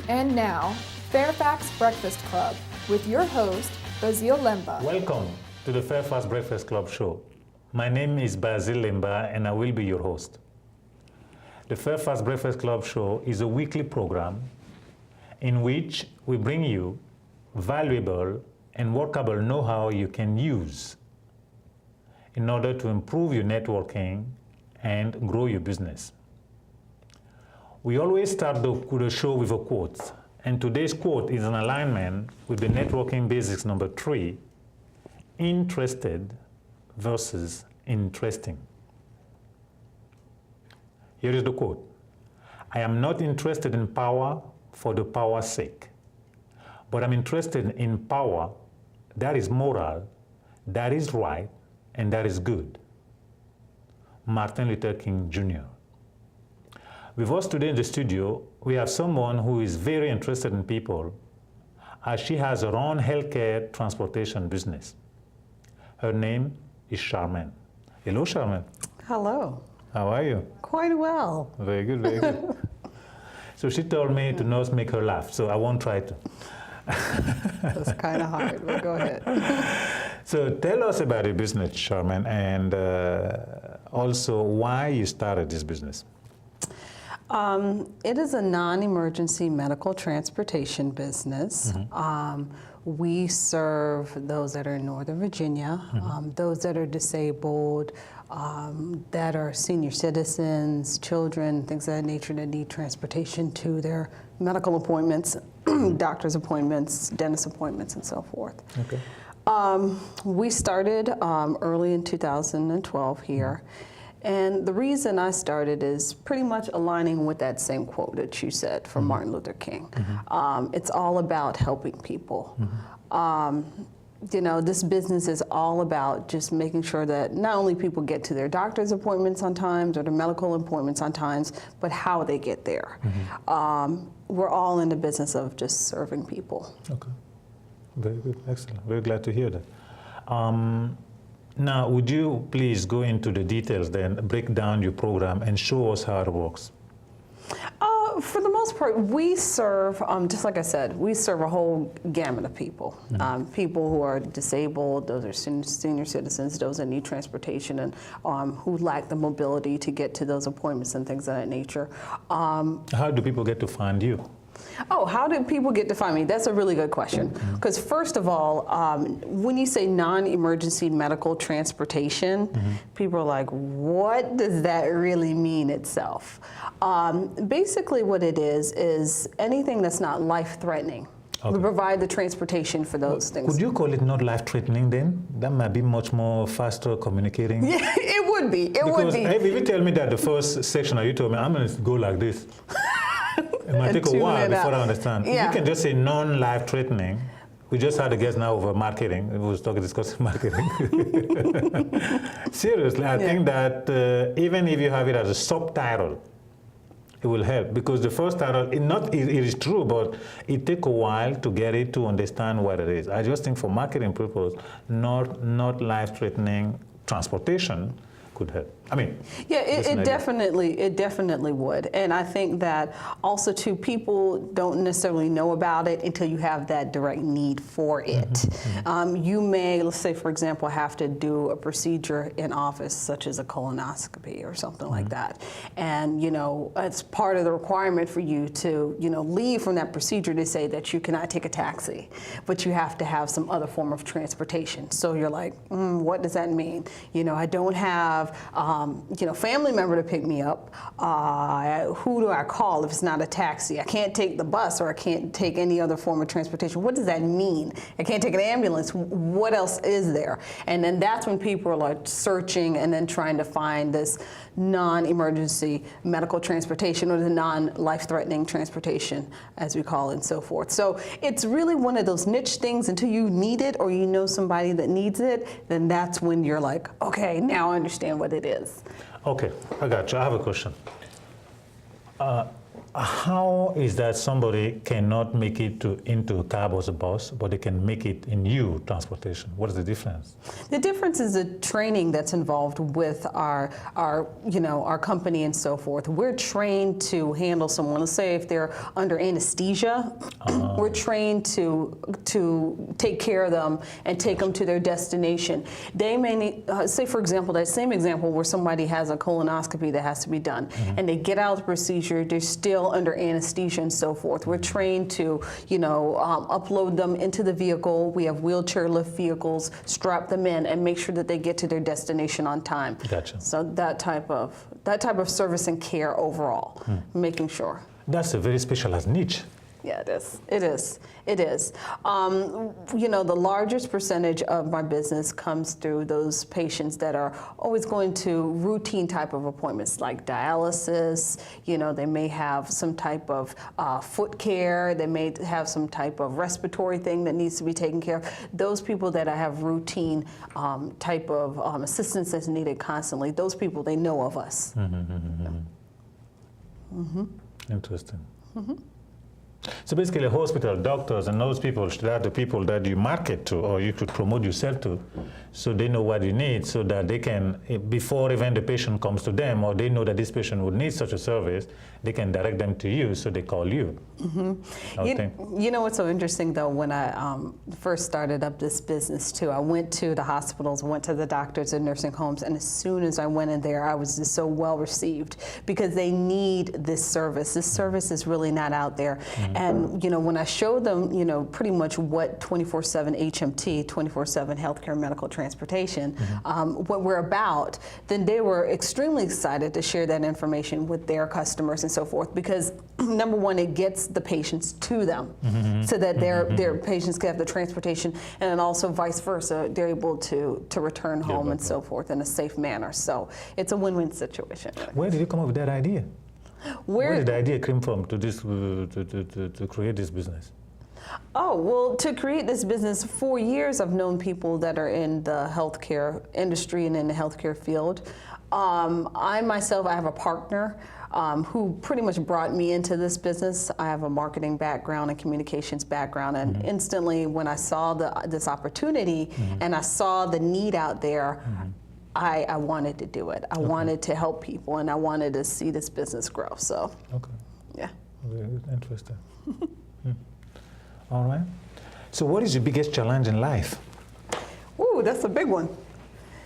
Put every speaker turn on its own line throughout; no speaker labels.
And now, FAIRFAX Breakfast Club with your host, Basil Lemba.
Welcome to the FAIRFAX Breakfast Club show. My name is Basil Lemba and I will be your host. The FAIRFAX Breakfast Club show is a weekly program in which we bring you valuable and workable know-how you can use in order to improve your networking and grow your business. We always start the show with a quote, and today's quote is in alignment with the networking basics number 3, interested versus interesting. Here is the quote. I am not interested in power for the power's sake, but I'm interested in power that is moral, that is right, and that is good. Martin Luther King Jr. With us today in the studio, we have someone who is very interested in people as she has her own healthcare transportation business. Her name is Sharmaine. Hello, Sharmaine.
Hello.
How are you?
Quite well.
Very good, very good. So she told me to not make her laugh, so I won't try to.
That's kind of hard, but go ahead.
So tell us about your business, Sharmaine, and also why you started this business.
It is a non-emergency medical transportation business. We serve those that are in Northern Virginia, those that are disabled, that are senior citizens, children, things of that nature that need transportation to their medical appointments, doctor's appointments, dentist appointments, and so forth.
Okay.
We started early in 2012 here. And the reason I started is pretty much aligning with that same quote that you said from Martin Luther King. It's all about helping people. You know, this business is all about just making sure that not only people get to their doctor's appointments on times or their medical appointments on times, but how they get there. We're all in the business of just serving people.
Okay. Very good. Excellent. Very glad to hear that. Now, would you please go into the details then, break down your program and show us how it works?
For the most part, we serve, just like I said, we serve a whole gamut of people. People who are disabled, those are senior citizens, those that need transportation, and who lack the mobility to get to those appointments and things of that nature.
How do people get to find you?
Oh, how do people get to find me? That's a really good question. Because first of all, when you say non-emergency medical transportation, people are like, what does that really mean itself? Basically what it is anything that's not life-threatening. Okay. We provide the transportation for those things.
Could you call it not life-threatening then? That might be much more faster communicating.
Yeah, it would be. It would be.
Because if you tell me that the first section that you told me, I'm going to go like this. It might take a while before I understand. Yeah. You can just say non-life-threatening. We just had a guest now over marketing. We was discussing marketing. Seriously, I think that even if you have it as a subtitle, it will help, because the first title, it is true, but it takes a while to get it to understand what it is. I just think for marketing purposes, not life-threatening transportation could help. I mean,
yeah, it definitely would. And I think that also too, people don't necessarily know about it until you have that direct need for it. You may, let's say for example, have to do a procedure in office such as a colonoscopy or something like that. And you know, it's part of the requirement for you to, you know, leave from that procedure to say that you cannot take a taxi, but you have to have some other form of transportation. So you're like, what does that mean? You know, I don't have you know, family member to pick me up. Who do I call if it's not a taxi? I can't take the bus, or I can't take any other form of transportation. What does that mean? I can't take an ambulance. What else is there? And then that's when people are like searching and then trying to find this non-emergency medical transportation, or the non-life-threatening transportation, as we call it, and so forth. So it's really one of those niche things. Until you need it, or you know somebody that needs it, then that's when you're like, okay, now I understand what it is.
Okay, I got you. I have a question. How is that somebody cannot make it into a cab or a bus, but they can make it in you transportation? What is the difference?
The difference is the training that's involved with our company and so forth. We're trained to handle someone. Let's say if they're under anesthesia, we're trained to take care of them and take them to their destination. They may need, say for example, that same example where somebody has a colonoscopy that has to be done, and they get out of the procedure, they're still under anesthesia and so forth. We're trained to, upload them into the vehicle. We have wheelchair lift vehicles, strap them in, and make sure that they get to their destination on time.
Gotcha.
So that type of service and care overall, making sure.
That's a very specialized niche.
Yeah, it is. It is. It is. The largest percentage of my business comes through those patients that are always going to routine type of appointments like dialysis. They may have some type of foot care. They may have some type of respiratory thing that needs to be taken care of. Those people that I have routine type of assistance that's needed constantly, those people, they know of us.
Interesting. So basically, hospital, doctors, and those people, they are the people that you market to, or you could promote yourself to, so they know what you need, so that they can, before even the patient comes to them, or they know that this patient would need such a service, they can direct them to you, so they call you.
You know what's so interesting, though, when I first started up this business, too, I went to the hospitals, went to the doctors and nursing homes, and as soon as I went in there, I was just so well received, because they need this service. This service is really not out there. And, when I showed them, pretty much what 24/7 HMT, 24/7 healthcare medical transportation, what we're about, then they were extremely excited to share that information with their customers and so forth, because number one, it gets the patients to them, so that their patients can have the transportation, and then also vice versa, they're able to return home and so forth in a safe manner. So it's a win-win situation.
Where did you come up with that idea? Where did the idea come from to create this business?
Oh, well, to create this business, for years I've known people that are in the healthcare industry and in the healthcare field. I myself, I have a partner who pretty much brought me into this business. I have a marketing background and communications background, and instantly when I saw this opportunity and I saw the need out there, I wanted to do it. I wanted to help people, and I wanted to see this business grow. So, yeah.
Very interesting. All right. So what is your biggest challenge in life?
Ooh, that's a big one.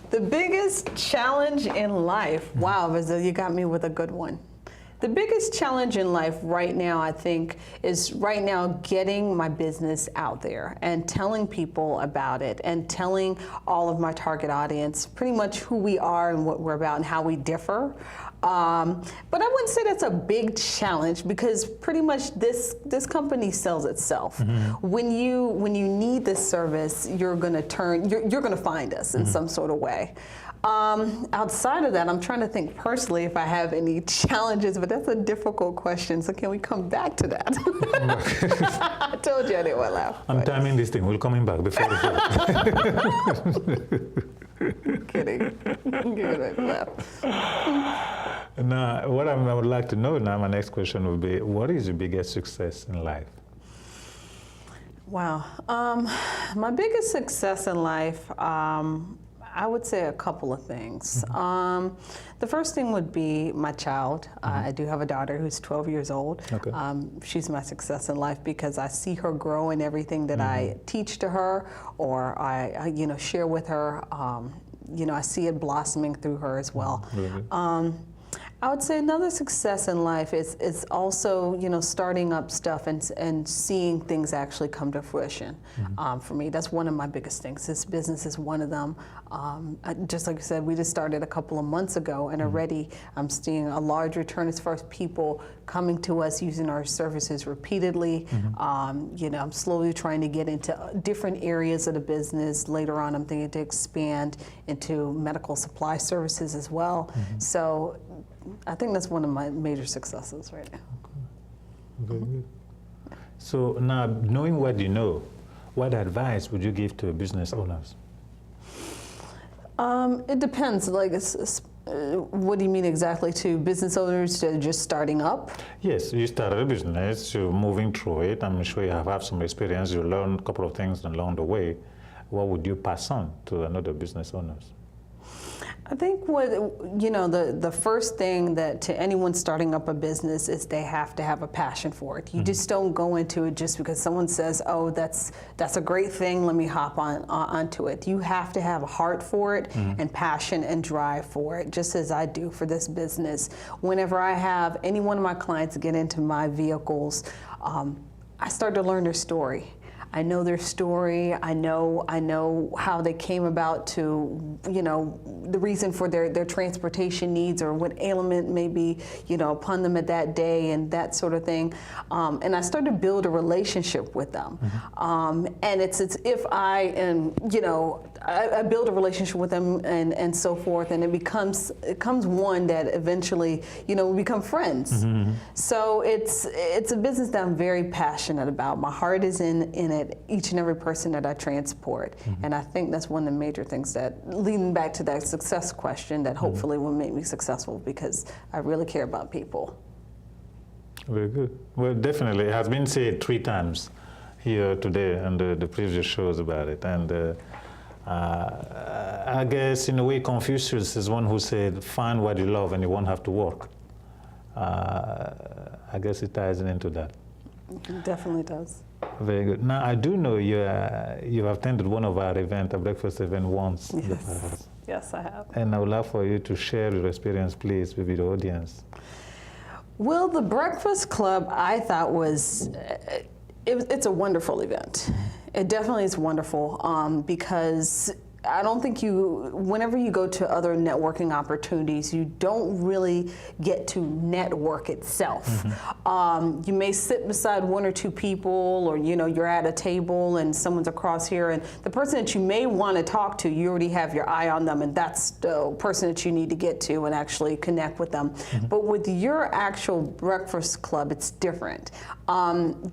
The biggest challenge in life. Wow, you got me with a good one. The biggest challenge in life right now, I think, is right now getting my business out there and telling people about it and telling all of my target audience pretty much who we are and what we're about and how we differ. But I wouldn't say that's a big challenge, because pretty much this company sells itself. When you need this service, you're going to find us in some sort of way. Outside of that, I'm trying to think personally if I have any challenges, but that's a difficult question. So can we come back to that? I told you I didn't want to laugh.
I'm timing this thing. We're coming back before the show.
Kidding.
Now, what I would like to know now, my next question would be, what is your biggest success in life?
Wow. My biggest success in life, I would say a couple of things. The first thing would be my child. I do have a daughter who's 12 years old.
Okay.
She's my success in life because I see her grow in everything that I teach to her, or I share with her. I see it blossoming through her as well. I would say another success in life is also, starting up stuff and seeing things actually come to fruition. For me, that's one of my biggest things. This business is one of them. Just like I said, we just started a couple of months ago, and already I'm seeing a large return as far as people coming to us using our services repeatedly. I'm slowly trying to get into different areas of the business. Later on, I'm thinking to expand into medical supply services as well. So I think that's one of my major successes right now.
Very good. So now, knowing what you know, what advice would you give to business owners?
It depends. Like What do you mean exactly? To business owners that are just starting up?
Yes, you started a business, you're moving through it. I'm sure you have some experience. You learned a couple of things along the way. What would you pass on to another business owners?
I think the first thing that to anyone starting up a business is they have to have a passion for it. You just don't go into it just because someone says, "Oh, that's a great thing. Let me hop onto it." You have to have a heart for it and passion and drive for it, just as I do for this business. Whenever I have any one of my clients get into my vehicles, I start to learn their story. I know their story. I know how they came about to, the reason for their transportation needs or what ailment may be, upon them at that day and that sort of thing. And I start to build a relationship with them. And it's if I am, I build a relationship with them and so forth, and it becomes one that eventually, we become friends. So it's a business that I'm very passionate about. My heart is in it, each and every person that I transport. And I think that's one of the major things that, leading back to that success question, that hopefully will make me successful, because I really care about people.
Very good. Well, definitely. It has been said 3 times here today and the previous shows about it. And I guess in a way Confucius is one who said, find what you love and you won't have to work. I guess it ties into that.
It definitely does.
Very good. Now, I do know you've attended one of our events, a breakfast event once.
Yes. Yes, I have.
And I would love for you to share your experience, please, with the audience.
Well, the Breakfast Club, I thought was, it's a wonderful event. It definitely is wonderful because I don't think whenever you go to other networking opportunities, you don't really get to network itself. You may sit beside 1 or 2 people, or you're at a table and someone's across here, and the person that you may want to talk to, you already have your eye on them, and that's the person that you need to get to and actually connect with them. But with your actual Breakfast Club, it's different.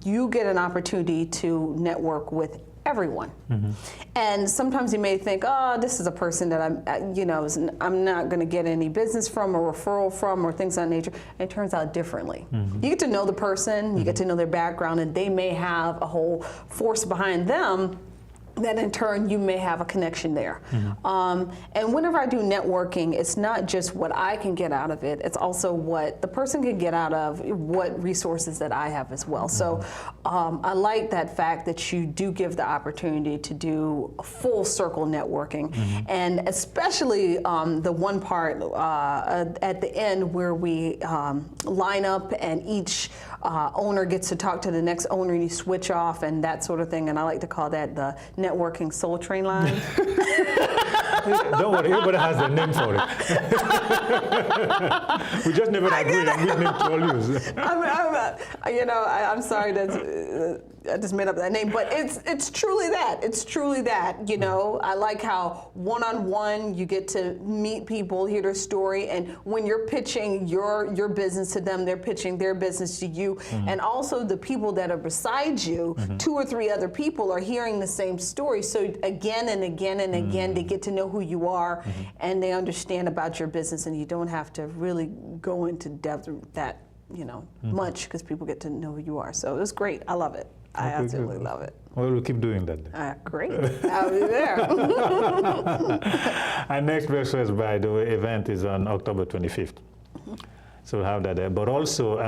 You get an opportunity to network with everyone. And sometimes you may think, oh, this is a person that I'm not going to get any business from or referral from or things of that nature. And it turns out differently. You get to know the person, you get to know their background, and they may have a whole force behind them that in turn you may have a connection there. And whenever I do networking, it's not just what I can get out of it, it's also what the person can get out of what resources that I have as well. So I like that fact that you do give the opportunity to do full circle networking. And especially the one part at the end where we line up and each owner gets to talk to the next owner, and you switch off and that sort of thing. And I like to call that the networking Soul Train line.
Don't worry, everybody has a name for it. We just never agreed on which name to all use.
I'm sorry that I just made up that name, but it's truly that. It's truly that. I like how one-on-one you get to meet people, hear their story, and when you're pitching your business to them, they're pitching their business to you, and also the people that are beside you, 2 or 3 other people are hearing the same story. So again and again and again, they get to know who you are, and they understand about your business, and you don't have to really go into depth that much, because people get to know who you are. So it was great. I love it. I absolutely love it.
Well, we'll keep doing that.
Great. I'll be there.
Our next breakfast, by the way, event is on October 25th. So we'll have that there. But also,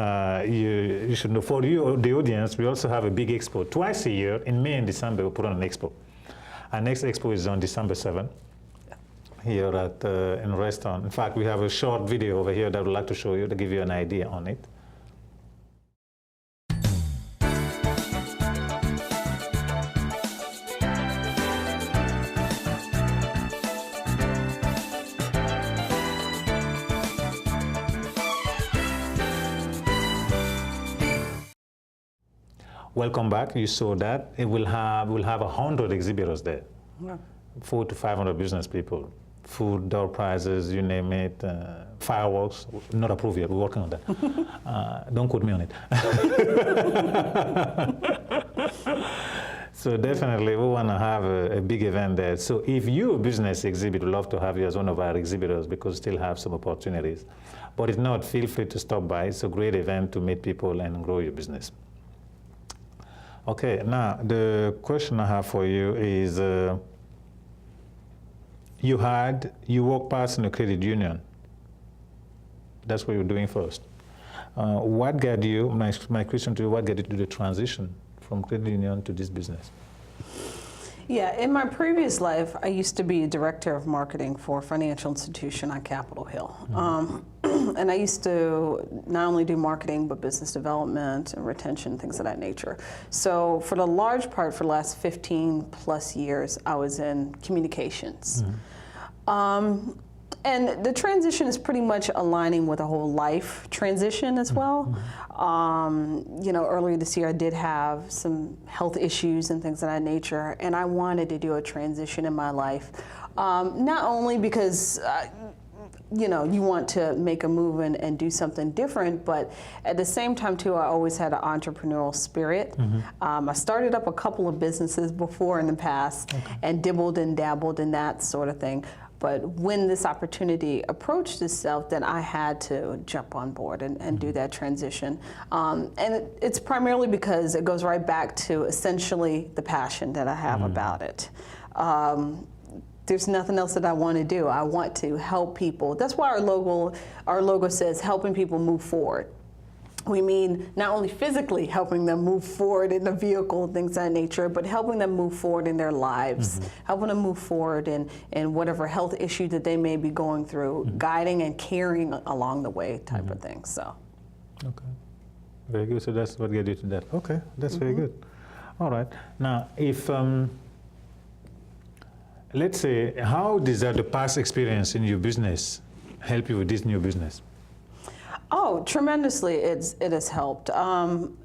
you should know, for you, the audience, we also have a big expo. Twice a year, in May and December, we put on an expo. Our next expo is on December 7th. Here at in restaurant. In fact, we have a short video over here that we'd like to show you to give you an idea on it. Welcome back. You saw that. We'll have 100 exhibitors there. Yeah. 400 to 500 business people. Food, door prizes, you name it, fireworks, not approved yet, we're working on that. So definitely we want to have a big event there. So if your business exhibit, we'd love to have you as one of our exhibitors because we still have some opportunities. But if not, feel free to stop by. It's a great event to meet people and grow your business. Okay, now the question I have for you is, you walked past in a credit union. That's what you're doing first. What got you, my question to you, what got you to do the transition from credit union to this business?
Yeah, in my previous life, I used to be a director of marketing for a financial institution on Capitol Hill. And I used to not only do marketing, but business development and retention, things of that nature. So for the large part, for the last 15 plus years, I was in communications. And the transition is pretty much aligning with a whole life transition as well. You know, earlier this year I did have some health issues and things of that nature, and I wanted to do a transition in my life. Not only because you know, you want to make a move and do something different, but at the same time too, I always had an entrepreneurial spirit. I started up a couple of businesses before in the past, and dibbled and dabbled in that sort of thing. But when this opportunity approached itself, then I had to jump on board and do that transition. And it's primarily because it goes right back to essentially the passion that I have about it. There's nothing else that I want to do. I want to help people. That's why our logo says helping people move forward. We mean not only physically helping them move forward in the vehicle, things of that nature, but helping them move forward in their lives, helping them move forward in whatever health issue that they may be going through, guiding and caring along the way type of thing. So.
Okay, very good. So that's what gets you to that. Okay, that's very good. All right. Now, if let's say, how does the past experience in your business help you with this new business?
Oh, tremendously, it has helped.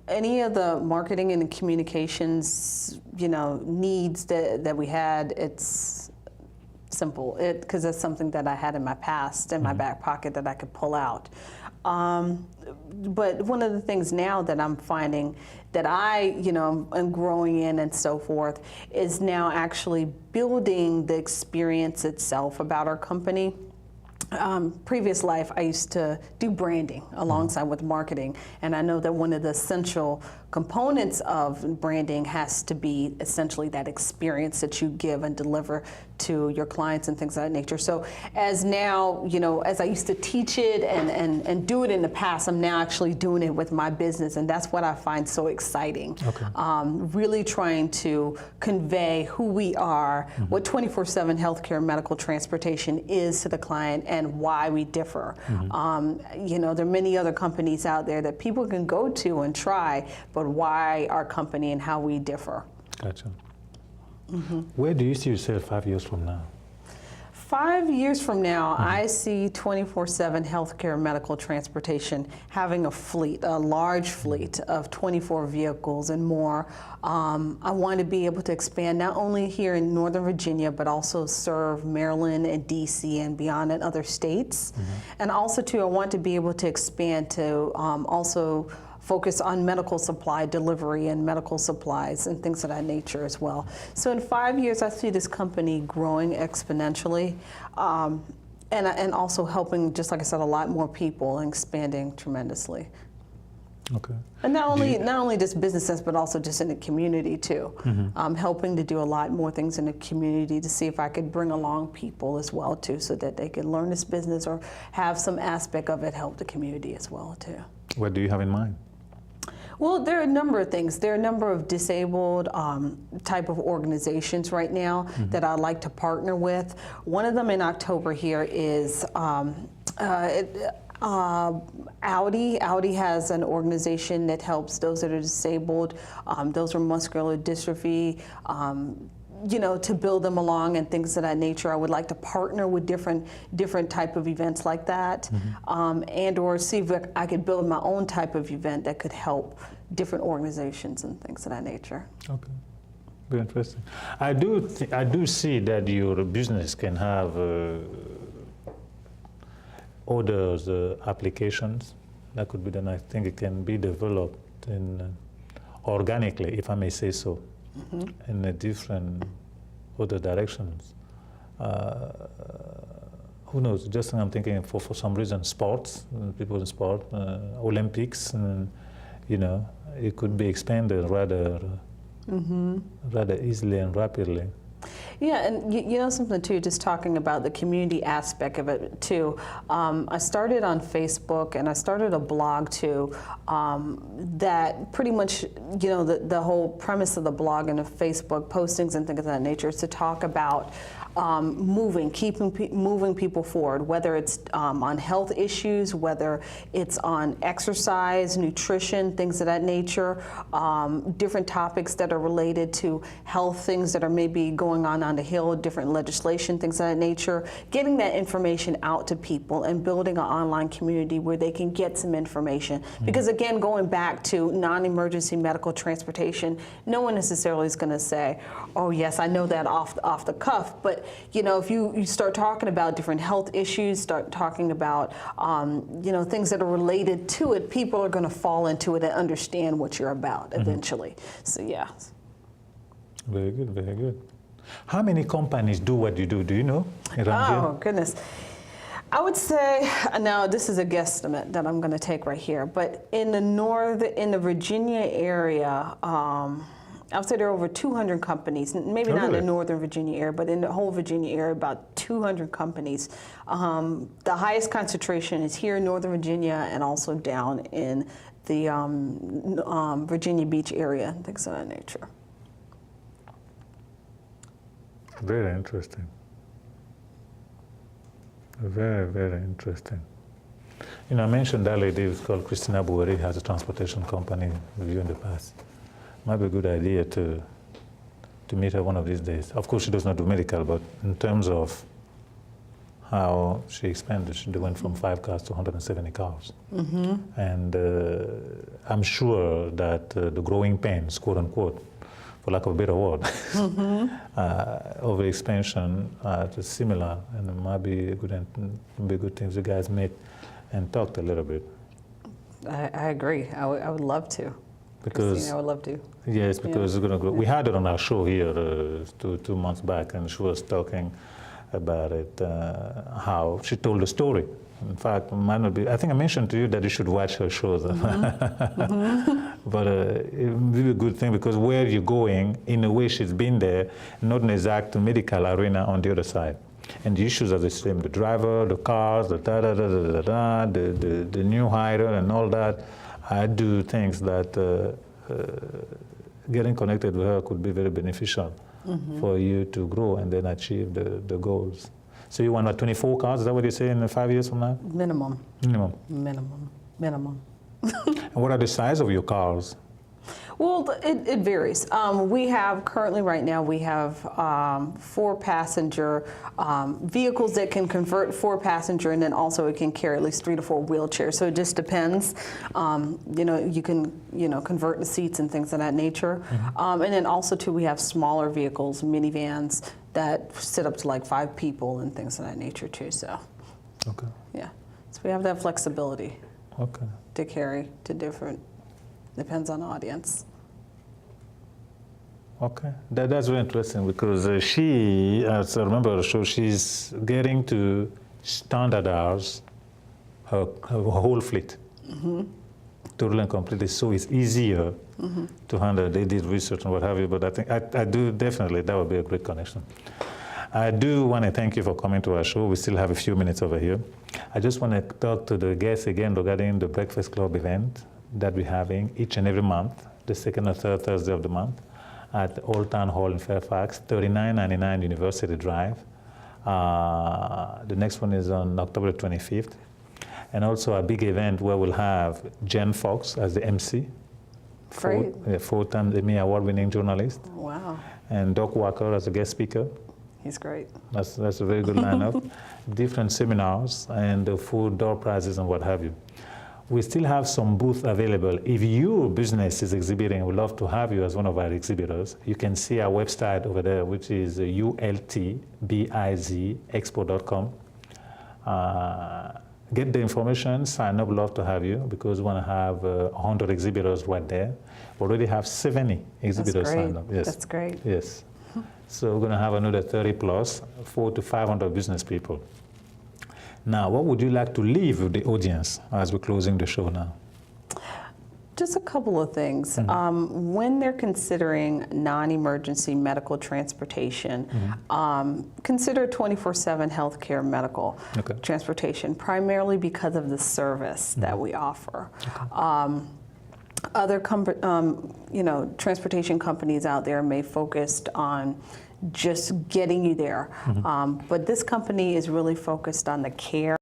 Any of the marketing and communications, you know, needs that we had, it's simple, because it's something that I had in my past, in my back pocket that I could pull out. But one of the things now that I'm finding that I, you know, am growing in and so forth is now actually building the experience itself about our company. Previous life, I used to do branding alongside with marketing, and I know that one of the essential components of branding has to be essentially that experience that you give and deliver to your clients and things of that nature. So as now, you know, as I used to teach it and do it in the past, I'm now actually doing it with my business, and that's what I find so exciting. Okay. Really trying to convey who we are, what 24/7 healthcare medical transportation is to the client, and why we differ. You know, there are many other companies out there that people can go to and try, but why our company and how we differ.
Gotcha. Where do you see yourself 5 years from now?
5 years from now, I see 24/7 healthcare medical transportation having a fleet, a large fleet of 24 vehicles and more. I want to be able to expand not only here in Northern Virginia, but also serve Maryland and DC and beyond in other states. And also too, I want to be able to expand to also focus on medical supply delivery and medical supplies and things of that nature as well. So in 5 years, I see this company growing exponentially, and also helping, just like I said, a lot more people and expanding tremendously.
Okay.
And not only just business sense, but also just in the community too. Helping to do a lot more things in the community to see if I could bring along people as well too, so that they could learn this business or have some aspect of it help the community as well too.
What do you have in mind?
Well, there are a number of things. There are a number of disabled type of organizations right now that I'd like to partner with. One of them in October here is Audi. Audi has an organization that helps those that are disabled, those with muscular dystrophy, you know, to build them along and things of that nature. I would like to partner with different type of events like that, and or see if I could build my own type of event that could help different organizations and things of that nature.
Okay, very interesting. I do see that your business can have other applications that could be done. I think it can be developed in, organically, if I may say so. in a different other directions. Who knows? Just I'm thinking for some reason, sports, people in sport, Olympics, you know, it could be expanded rather easily and rapidly.
Yeah, and you know something too, just talking about the community aspect of it too. I started on Facebook and I started a blog too that pretty much, you know, the whole premise of the blog and the Facebook postings and things of that nature is to talk about moving people forward, whether it's on health issues, whether it's on exercise, nutrition, things of that nature, different topics that are related to health, things that are maybe going on the Hill, different legislation, things of that nature, getting that information out to people and building an online community where they can get some information. Because again, going back to non-emergency medical transportation, no one necessarily is going to say, oh yes, I know that off the cuff, but you know, if you start talking about different health issues, start talking about you know, things that are related to it, people are going to fall into it and understand what you're about eventually. So yeah.
Very good, very good. How many companies do what you do? Do you know?
Oh goodness. I would say, now this is a guesstimate that I'm going to take right here, but in the Virginia area, I would say there are over 200 companies, maybe not in the Northern Virginia area, but in the whole Virginia area, about 200 companies. The highest concentration is here in Northern Virginia and also down in the Virginia Beach area, things of that nature.
Very interesting. Very, very interesting. You know, I mentioned that lady who's called Christina Bouhari, has a transportation company with you in the past. Might be a good idea to meet her one of these days. Of course, she does not do medical, but in terms of how she expanded, she went from 5 cars to 170 cars. And I'm sure that the growing pains, quote unquote, for lack of a better word, of expansion is similar, and it might be good things you guys met and talked a little bit.
I agree. I would love to.
Because
Christine, I would love to.
Yes, because it's going to grow. We had it on our show here 2 months back, and she was talking about it, how she told the story. In fact, might not be, I think I mentioned to you that you should watch her shows. But it would be a good thing, because where you're going, in a way she's been there, not an exact medical arena on the other side. And the issues are the same: the driver, the cars, the the new hire and all that. I do things that getting connected with her could be very beneficial for you to grow and then achieve the goals. So you want 24 cars, is that what you say, in 5 years from now?
Minimum.
Minimum.
Minimum. Minimum.
And what are the size of your cars?
Well, it varies. We have currently, right now, we have 4-passenger vehicles that can convert 4-passenger, and then also it can carry at least 3 to 4 wheelchairs. So it just depends. You know, you can convert the seats and things of that nature. And then also too, we have smaller vehicles, minivans that sit up to like 5 people and things of that nature too. So,
okay.
Yeah. So we have that flexibility.
Okay.
To carry to different. Depends on the audience.
Okay, that's very interesting, because she, as I remember the show, she's getting to standardize her whole fleet, totally and completely. So it's easier to handle. They did research and what have you, but I think I do definitely, that would be a great connection. I do want to thank you for coming to our show. We still have a few minutes over here. I just want to talk to the guests again regarding the Breakfast Club event that we're having each and every month, the second or third Thursday of the month, at Old Town Hall in Fairfax, 3999 University Drive. The next one is on October 25th. And also a big event where we'll have Jen Fox as the MC, four-time Emmy Award-winning journalist.
Wow.
And Doc Walker as a guest speaker.
He's great.
That's a very good lineup. Different seminars and food, door prizes and what have you. We still have some booths available. If your business is exhibiting, we'd love to have you as one of our exhibitors. You can see our website over there, which is ultbizexpo.com. Get the information, sign up, love to have you, because we want to have 100 exhibitors right there. We already have 70 exhibitors signed up. Yes.
That's great.
Yes. So we're going to have another 30 plus, 400 to 500 business people. Now, what would you like to leave with the audience as we're closing the show now?
Just a couple of things. When they're considering non-emergency medical transportation, consider 24/7 healthcare medical transportation, primarily because of the service that we offer. Other transportation companies out there may focus on just getting you there, but this company is really focused on the care